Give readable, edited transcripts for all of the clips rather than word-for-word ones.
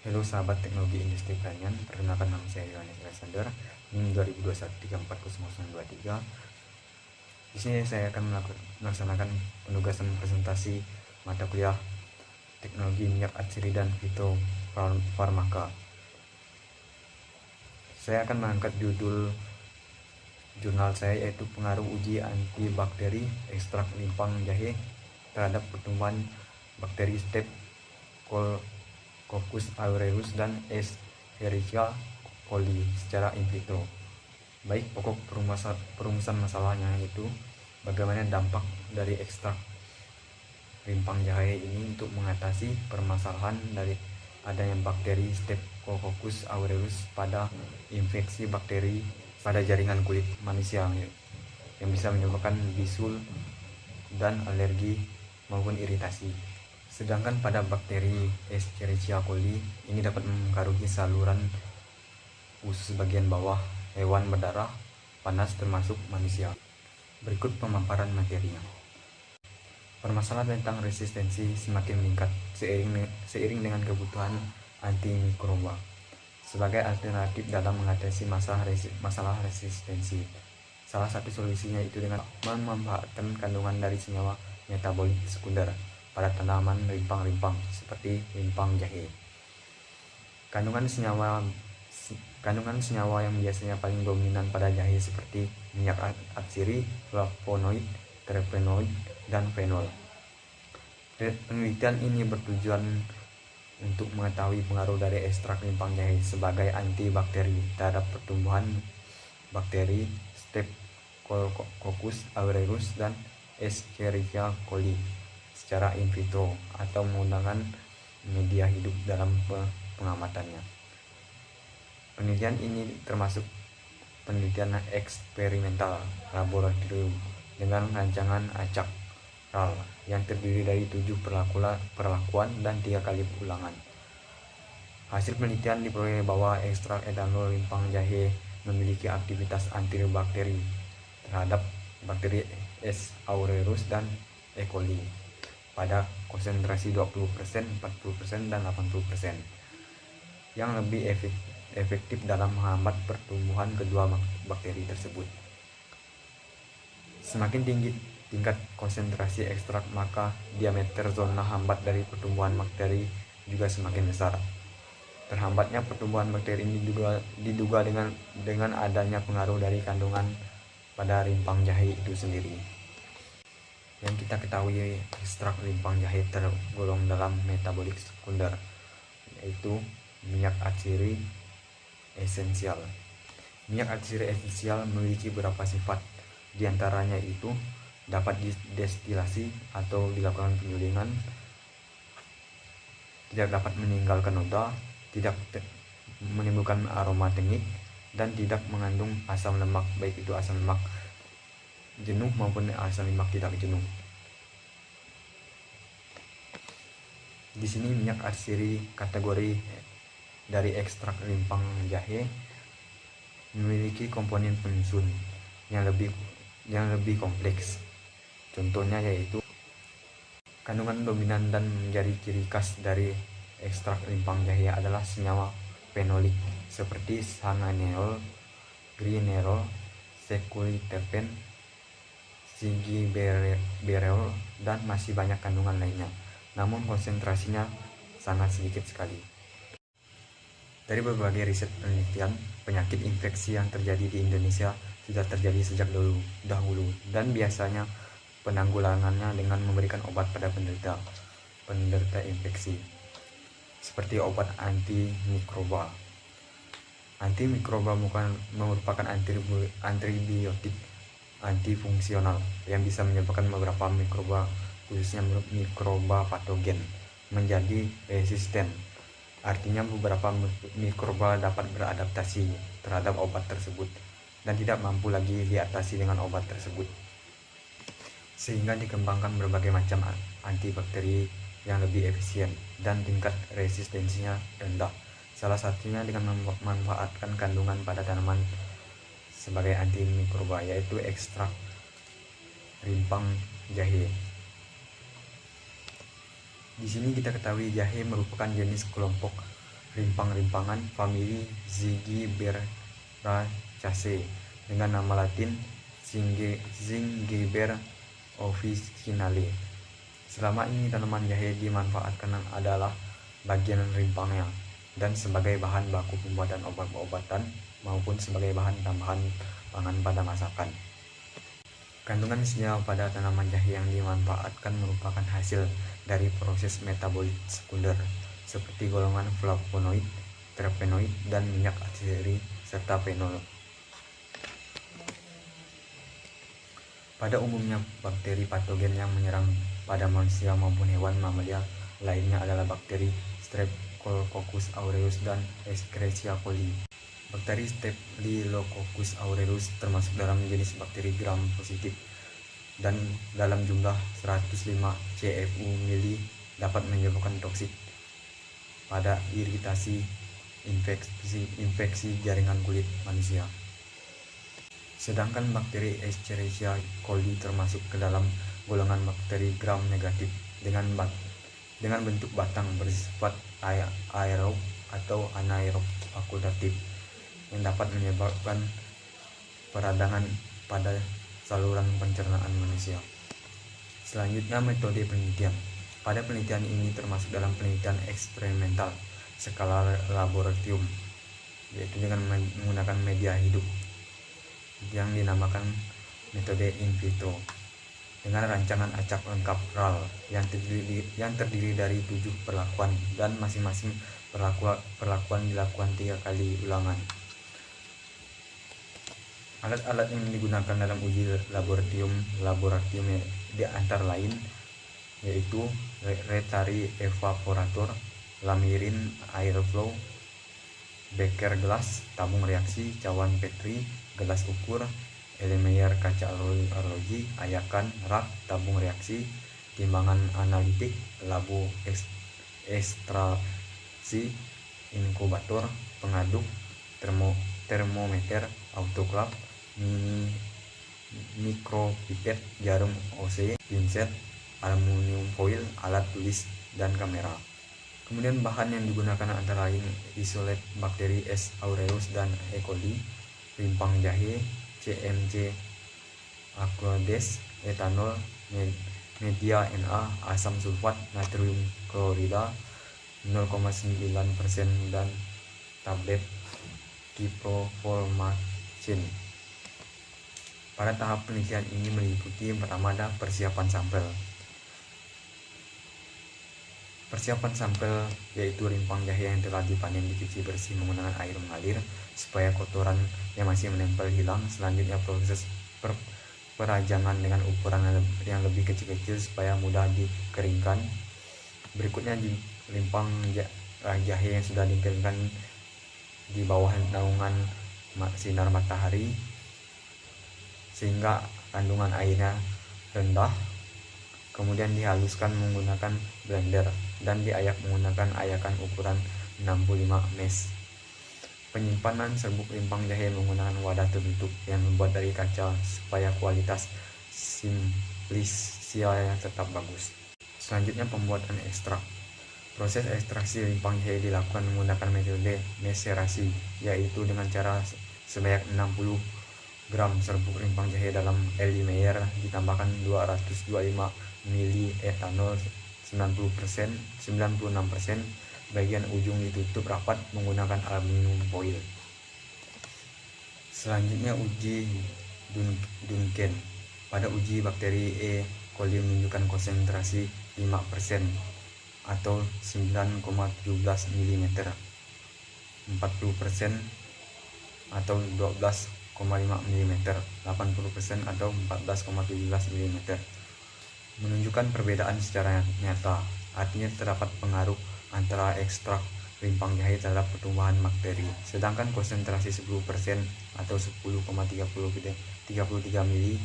Halo sahabat teknologi industri pertanian, perkenalkan nama saya Yohanes Alexander, NIM 2021340023. Di sini saya akan melaksanakan penugasan presentasi mata kuliah teknologi minyak atsiri dan fitofarmaka. Saya akan mengangkat judul jurnal saya yaitu pengaruh uji antibakteri ekstrak limpang jahe terhadap pertumbuhan bakteri Streptococcus aureus dan Escherichia coli secara in vitro. Baik, pokok perumusan masalahnya yaitu bagaimana dampak dari ekstrak limpang jahe ini untuk mengatasi permasalahan dari adanya bakteri Streptococcus aureus pada infeksi bakteri pada jaringan kulit manusia yang bisa menyebabkan bisul dan alergi maupun iritasi. Sedangkan pada bakteri Escherichia coli ini dapat mempengaruhi saluran usus bagian bawah hewan berdarah panas termasuk manusia. Berikut pemaparan materinya. Permasalahan tentang resistensi semakin meningkat seiring dengan kebutuhan antimikroba sebagai alternatif dalam mengatasi masalah resistensi. Salah satu solusinya itu dengan memanfaatkan kandungan dari senyawa metabolik sekunder pada tanaman rimpang-rimpang seperti rimpang jahe. Kandungan senyawa yang biasanya paling dominan pada jahe seperti minyak atsiri, flavonoid, terpenoid, dan fenol. Penelitian ini bertujuan untuk mengetahui pengaruh dari ekstrak limpang jahe sebagai antibakteri terhadap pertumbuhan bakteri Streptococcus aureus dan Escherichia coli secara in vitro atau menggunakan media hidup dalam pengamatannya. Penelitian ini termasuk penelitian eksperimental laboratorium dengan rancangan acak RAL yang terdiri dari 7 perlakuan dan 3 kali ulangan. Hasil penelitian diperoleh bahwa ekstrak etanol limpang jahe memiliki aktivitas antibakteri terhadap bakteri S. aureus dan E. coli pada konsentrasi 20%, 40%, dan 80% yang lebih efektif dalam menghambat pertumbuhan kedua bakteri tersebut. Semakin tinggi tingkat konsentrasi ekstrak, maka diameter zona hambat dari pertumbuhan bakteri juga semakin besar. Terhambatnya pertumbuhan bakteri ini diduga dengan adanya pengaruh dari kandungan pada rimpang jahe itu sendiri. Yang kita ketahui, ekstrak limpang jahe tergolong dalam metabolik sekunder, yaitu minyak atsiri esensial. Minyak atsiri esensial memiliki beberapa sifat, diantaranya itu dapat didestilasi atau dilakukan penyulingan, tidak dapat meninggalkan noda, tidak menimbulkan aroma tengik, dan tidak mengandung asam lemak, baik itu asam lemak jenuh maupun asam lemak tidak jenuh. Di sini minyak atsiri kategori dari ekstrak limpang jahe memiliki komponen penyusun yang lebih kompleks. Contohnya yaitu kandungan dominan dan menjadi ciri khas dari ekstrak limpang jahe adalah senyawa fenolik seperti sanganerol, grinerol, sekuliterpen, sigiberol, dan masih banyak kandungan lainnya. Namun konsentrasinya sangat sedikit sekali. Dari berbagai riset penelitian, penyakit infeksi yang terjadi di Indonesia sudah terjadi sejak dahulu dan biasanya penanggulangannya dengan memberikan obat pada penderita infeksi seperti obat antimikroba. Antimikroba merupakan antibiotik antifungsional yang bisa menyebabkan beberapa mikroba, khususnya mikroba patogen, menjadi resisten. Artinya beberapa mikroba dapat beradaptasi terhadap obat tersebut dan tidak mampu lagi diatasi dengan obat tersebut, sehingga dikembangkan berbagai macam antibakteri yang lebih efisien dan tingkat resistensinya rendah. Salah satunya dengan memanfaatkan kandungan pada tanaman sebagai antimikroba, yaitu ekstrak rimpang jahe. Di sini kita ketahui jahe merupakan jenis kelompok rimpang-rimpangan famili Zingiberaceae dengan nama latin Zingiber officinale. Selama ini tanaman jahe dimanfaatkan adalah bagian rimpangnya dan sebagai bahan baku pembuatan obat-obatan maupun sebagai bahan tambahan pangan pada masakan. Kandungan senyawa pada tanaman jahe yang dimanfaatkan merupakan hasil dari proses metabolit sekunder seperti golongan flavonoid, terpenoid, dan minyak aseri serta fenol. Pada umumnya bakteri patogen yang menyerang pada manusia maupun hewan mamalia lainnya adalah bakteri Streptococcus aureus dan Escherichia coli. Bakteri Staphylococcus aureus termasuk dalam jenis bakteri gram positif dan dalam jumlah 105 CFU mili dapat menyebabkan toksik pada iritasi infeksi jaringan kulit manusia. Sedangkan bakteri Escherichia coli termasuk ke dalam golongan bakteri gram negatif dengan bentuk batang bersifat aerob atau anaerob fakultatif yang dapat menyebabkan peradangan pada saluran pencernaan manusia. Selanjutnya, metode penelitian. Pada penelitian ini termasuk dalam penelitian eksperimental skala laboratorium, yaitu dengan menggunakan media hidup yang dinamakan metode in vitro dengan rancangan acak lengkap RAL yang terdiri dari 7 perlakuan dan masing-masing perlakuan dilakukan 3 kali ulangan. Alat-alat yang digunakan dalam uji laboratorium di antara lain yaitu Retari evaporator, lamirin airflow, beker gelas, tabung reaksi, cawan Petri, gelas ukur, Erlenmeyer kaca arloji, ayakan, rak, tabung reaksi, timbangan analitik, labo ekstraksi, inkubator, pengaduk, termometer, autoklav, mikropipet, jarum OC, pinset, aluminium foil, alat tulis, dan kamera. Kemudian bahan yang digunakan antara lain isolat bakteri S. aureus dan E. coli, rimpang jahe, CMC, aqueous, etanol, media Na, asam sulfat, natrium klorida 0,9% dan tablet ciprofloxacin. Pada tahap penelitian ini meliputi pertama ada persiapan sampel. Persiapan sampel yaitu rimpang jahe yang telah dipanen dicuci bersih menggunakan air mengalir supaya kotoran yang masih menempel hilang. Selanjutnya proses perajangan dengan ukuran yang lebih kecil-kecil supaya mudah dikeringkan. Berikutnya rimpang jahe yang sudah dikeringkan di bawah naungan sinar matahari sehingga kandungan airnya rendah, kemudian dihaluskan menggunakan blender dan diayak menggunakan ayakan ukuran 65 mesh. Penyimpanan serbuk rimpang jahe menggunakan wadah tertutup yang terbuat dari kaca supaya kualitas simplicia tetap bagus. Selanjutnya pembuatan ekstrak. Proses ekstraksi rimpang jahe dilakukan menggunakan metode macerasi, yaitu dengan cara sebanyak 60 gram serbuk rimpang jahe dalam Erlenmeyer ditambahkan 225 ml etanol 96%, bagian ujung ditutup rapat menggunakan aluminium foil. Selanjutnya uji Duncan. Pada uji bakteri E. coli menunjukkan konsentrasi 5% atau 9,17 mm, 40% atau 12,5 mm, 80% atau 14,17 mm. Menunjukkan perbedaan secara nyata, artinya terdapat pengaruh antara ekstrak rimpang jahe terhadap pertumbuhan bakteri. Sedangkan konsentrasi 10% atau 10,33 mili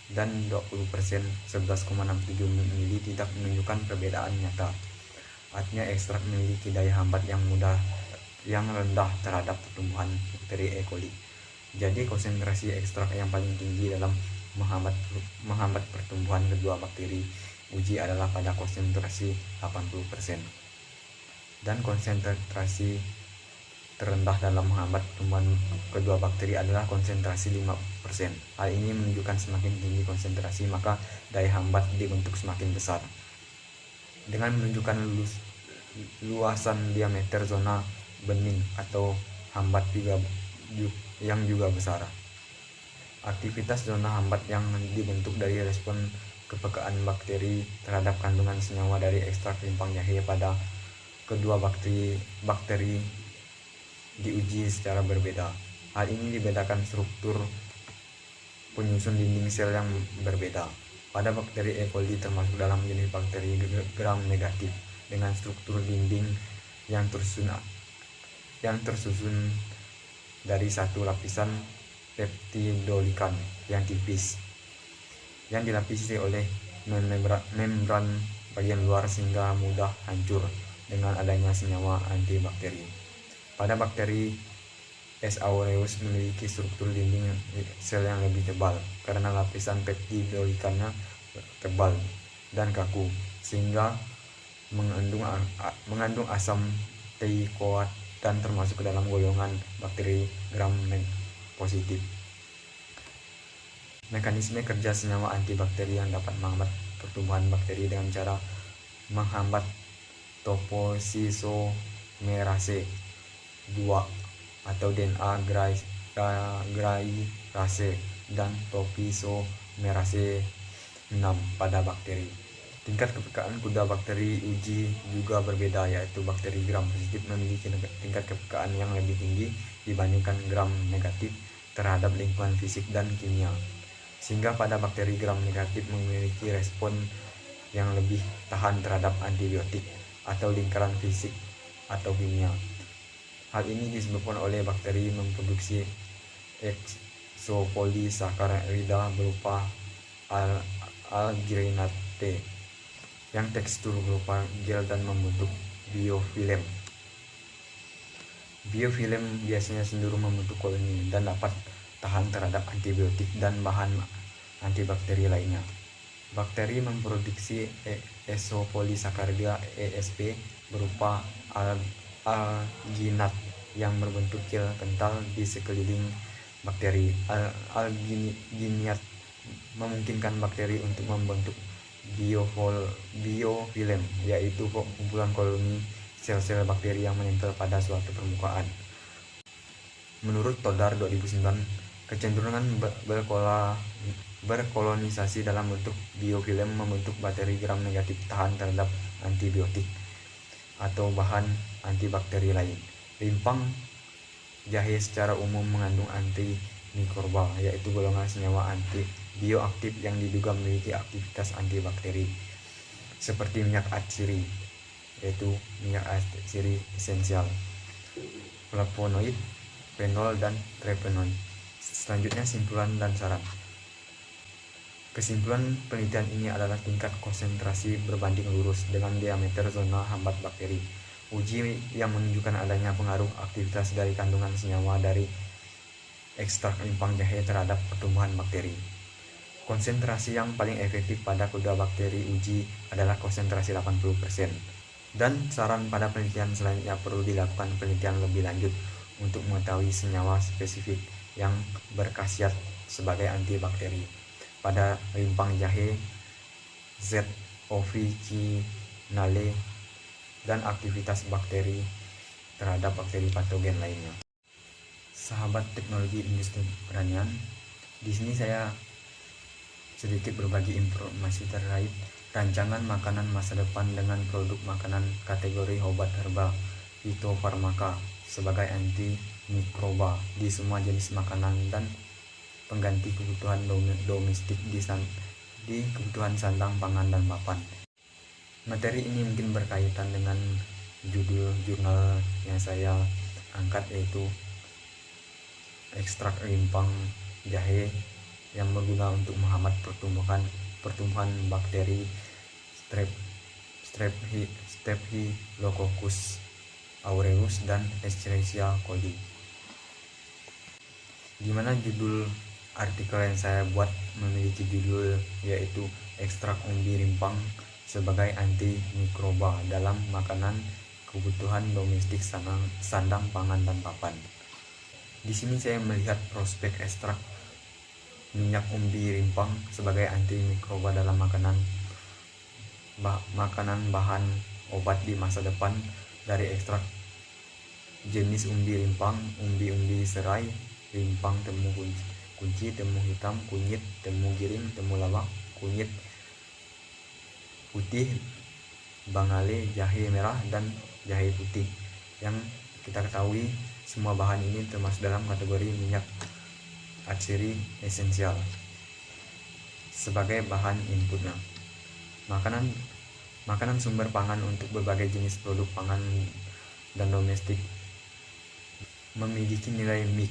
dan 20% 11,67 mili tidak menunjukkan perbedaan nyata. Artinya ekstrak memiliki daya hambat yang rendah terhadap pertumbuhan bakteri E. coli. Jadi konsentrasi ekstrak yang paling tinggi dalam menghambat pertumbuhan kedua bakteri uji adalah pada konsentrasi 80%. dan konsentrasi terendah dalam menghambat pertumbuhan kedua bakteri adalah konsentrasi 5%. Hal ini menunjukkan semakin tinggi konsentrasi maka daya hambat dibentuk semakin besar. Dengan menunjukkan luasan diameter zona bening atau hambat yang juga besar. Aktivitas zona hambat yang dibentuk dari respon kepekaan bakteri terhadap kandungan senyawa dari ekstrak rimpang jahe pada kedua bakteri diuji secara berbeda. Hal ini dibedakan struktur penyusun dinding sel yang berbeda. Pada bakteri E. coli termasuk dalam jenis bakteri gram negatif dengan struktur dinding yang tersusun dari satu lapisan peptidoglykan yang tipis yang dilapisi oleh membran bagian luar sehingga mudah hancur dengan adanya senyawa antibakteri. Pada bakteri S. aureus memiliki struktur dinding sel yang lebih tebal karena lapisan peptidoglykannya tebal dan kaku sehingga mengandung asam teikoat dan termasuk ke dalam golongan bakteri gram positif. Mekanisme kerja senyawa antibakteri yang dapat menghambat pertumbuhan bakteri dengan cara menghambat topoisomerase 2 atau DNA glycase dan topoisomerase 6 pada bakteri. Tingkat kepekaan kedua bakteri uji juga berbeda, yaitu bakteri gram positif memiliki tingkat kepekaan yang lebih tinggi dibandingkan gram negatif terhadap lingkungan fisik dan kimia, sehingga pada bakteri gram negatif memiliki respon yang lebih tahan terhadap antibiotik atau lingkaran fisik atau kimia. Hal ini disebabkan oleh bakteri memproduksi eksopolisakarida berupa algirinate yang tekstur berupa gel dan membentuk biofilm. Biofilm biasanya cenderung membentuk koloni dan dapat tahan terhadap antibiotik dan bahan antibakteri lainnya. Bakteri memproduksi eksopolisakarida ESP berupa alginat yang berbentuk gel kental di sekeliling bakteri. Alginat memungkinkan bakteri untuk membentuk biofilm, yaitu kumpulan koloni sel-sel bakteri yang menempel pada suatu permukaan. Menurut Todar 2009, kecenderungan berkolonisasi dalam bentuk biofilm membentuk bakteri gram negatif tahan terhadap antibiotik atau bahan antibakteri lain. Rimpang jahe secara umum mengandung antimikroba, yaitu golongan senyawa bioaktif yang diduga memiliki aktivitas antibakteri, seperti minyak atsiri, yaitu minyak atsiri esensial, flavonoid, fenol, dan terpenoid. Selanjutnya simpulan dan saran. Kesimpulan penelitian ini adalah tingkat konsentrasi berbanding lurus dengan diameter zona hambat bakteri. Uji yang menunjukkan adanya pengaruh aktivitas dari kandungan senyawa dari ekstrak rimpang jahe terhadap pertumbuhan bakteri. Konsentrasi yang paling efektif pada kedua bakteri uji adalah konsentrasi 80%. Dan saran pada penelitian selanjutnya perlu dilakukan penelitian lebih lanjut untuk mengetahui senyawa spesifik yang berkhasiat sebagai antibakteri pada rimpang jahe, Z. officinale, dan aktivitas bakteri terhadap bakteri patogen lainnya. Sahabat teknologi industri pertanian, di sini saya sedikit berbagi informasi terkait rancangan makanan masa depan dengan produk makanan kategori obat herbal fitofarmaka sebagai antimikroba di semua jenis makanan dan pengganti kebutuhan domestik di kebutuhan sandang, pangan, dan papan. Materi ini mungkin berkaitan dengan judul jurnal yang saya angkat, yaitu ekstrak rimpang jahe yang berguna untuk menghambat pertumbuhan bakteri Staphylococcus aureus dan Escherichia coli. Dimana judul artikel yang saya buat memiliki judul yaitu ekstrak umbi rimpang sebagai antimikroba dalam makanan kebutuhan domestik sandang, pangan, dan papan. Di sini saya melihat prospek ekstrak minyak umbi rimpang sebagai antimikroba dalam makanan bahan obat di masa depan. Dari ekstrak jenis umbi rimpang, umbi serai, rimpang temu kunci, temu hitam, kunyit, temu giring, temu lawak, kunyit putih, bangale, jahe merah, dan jahe putih, yang kita ketahui semua bahan ini termasuk dalam kategori minyak atsiri esensial sebagai bahan inputnya. Makanan sumber pangan untuk berbagai jenis produk pangan dan domestik memiliki nilai MIC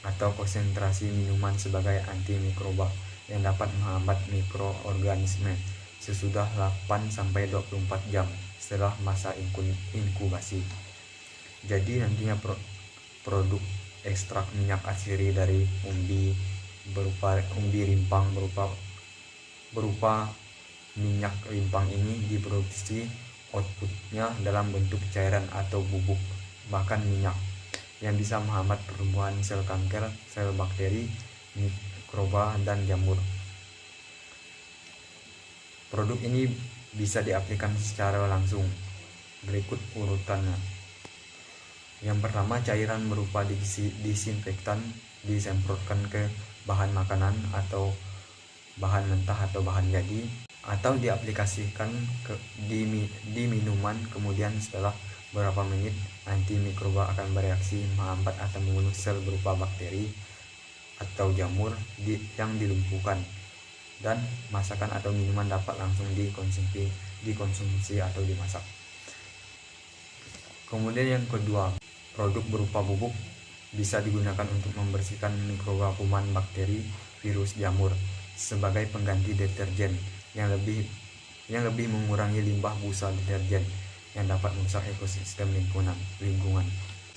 atau konsentrasi minuman sebagai antimikroba yang dapat menghambat mikroorganisme sesudah 8-24 jam setelah masa inkubasi. Jadi nantinya produk ekstrak minyak atsiri dari umbi rimpang berupa minyak rimpang ini diproduksi outputnya dalam bentuk cairan atau bubuk, bahkan minyak, yang bisa menghambat pertumbuhan sel kanker, sel bakteri, mikroba, dan jamur. Produk ini bisa diaplikasikan secara langsung. Berikut urutannya. Yang pertama, cairan berupa disinfektan disemprotkan ke bahan makanan atau bahan mentah atau bahan jadi, atau diaplikasikan di minuman. Kemudian setelah beberapa menit, antimikroba akan bereaksi menghambat atau membunuh sel berupa bakteri atau jamur yang dilumpuhkan, dan masakan atau minuman dapat langsung dikonsumsi atau dimasak. Kemudian yang kedua, produk berupa bubuk bisa digunakan untuk membersihkan mikroba, kuman, bakteri, virus, jamur sebagai pengganti deterjen yang lebih mengurangi limbah busa deterjen yang dapat merusak ekosistem lingkungan.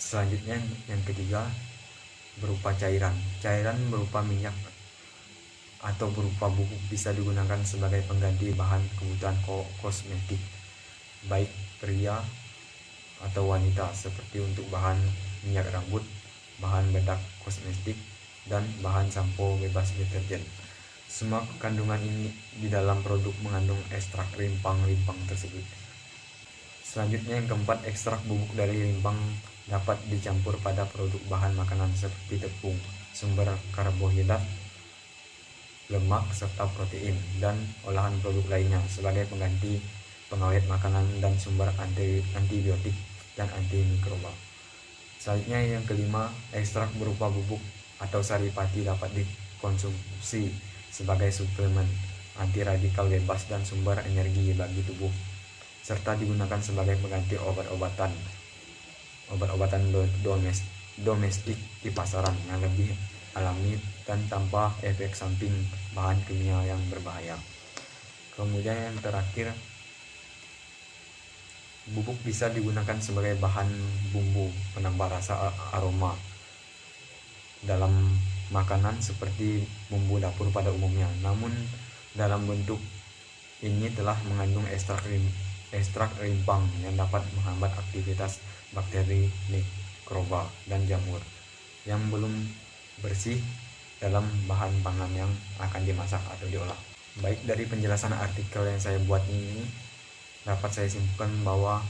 Selanjutnya yang ketiga, berupa cairan. Cairan berupa minyak atau berupa bubuk bisa digunakan sebagai pengganti bahan kebutuhan kosmetik baik pria atau wanita, seperti untuk bahan minyak rambut, bahan bedak kosmetik, dan bahan sampo bebas deterjen. Semua kandungan ini di dalam produk mengandung ekstrak rimpang tersebut. Selanjutnya yang keempat, ekstrak bubuk dari rimpang dapat dicampur pada produk bahan makanan seperti tepung, sumber karbohidrat, lemak, serta protein, dan olahan produk lainnya sebagai pengganti pengawet makanan dan sumber antibiotik dan antimikroba. Selanjutnya yang kelima, ekstrak berupa bubuk atau saripati dapat dikonsumsi sebagai suplemen anti radikal bebas dan sumber energi bagi tubuh, serta digunakan sebagai pengganti obat-obatan domestik di pasaran yang lebih alami dan tanpa efek samping bahan kimia yang berbahaya. Kemudian yang terakhir, bubuk bisa digunakan sebagai bahan bumbu penambah rasa aroma dalam makanan seperti bumbu dapur pada umumnya. Namun dalam bentuk ini telah mengandung ekstrak rimpang yang dapat menghambat aktivitas bakteri, mikroba, dan jamur yang belum bersih dalam bahan pangan yang akan dimasak atau diolah. Baik, dari penjelasan artikel yang saya buat ini dapat saya simpulkan bahwa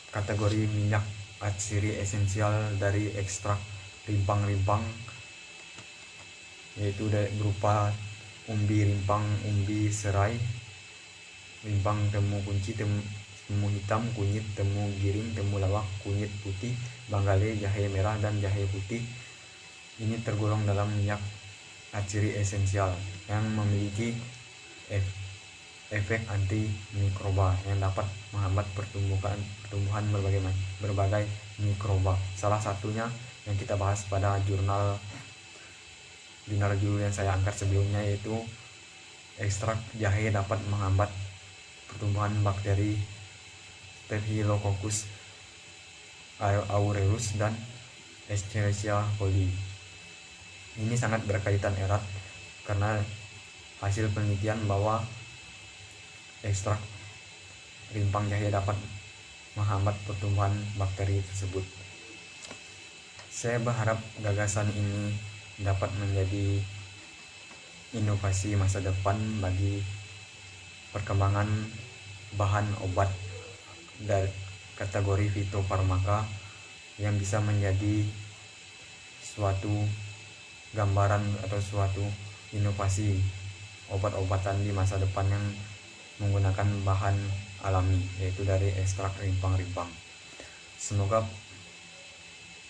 kategori minyak atsiri esensial dari ekstrak rimpang yaitu berupa umbi rimpang, umbi serai, rimpang temu kunci, temu hitam, kunyit, temu giring, temu lawak, kunyit putih, bangale, jahe merah, dan jahe putih. Ini tergolong dalam minyak atsiri esensial yang memiliki efek antimikroba yang dapat menghambat pertumbuhan berbagai mikroba. Salah satunya yang kita bahas pada jurnal yang saya angkat sebelumnya, yaitu ekstrak jahe dapat menghambat pertumbuhan bakteri Staphylococcus aureus dan Escherichia coli. Ini sangat berkaitan erat karena hasil penelitian bahwa ekstrak rimpang jahe dapat menghambat pertumbuhan bakteri tersebut. Saya berharap gagasan ini dapat menjadi inovasi masa depan bagi perkembangan bahan obat dari kategori fitofarmaka yang bisa menjadi suatu gambaran atau suatu inovasi obat-obatan di masa depan yang menggunakan bahan alami, yaitu dari ekstrak rimpang-rimpang. Semoga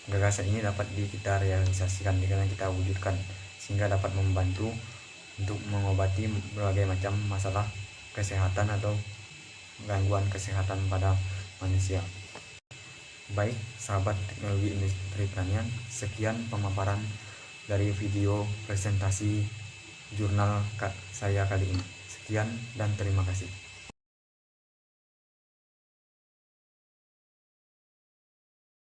gagasan ini dapat kita realisasikan, kita wujudkan, sehingga dapat membantu untuk mengobati berbagai macam masalah kesehatan atau gangguan kesehatan pada manusia. Baik sahabat teknologi industri pertanian, sekian pemaparan dari video presentasi jurnal saya kali ini. Sekian dan terima kasih.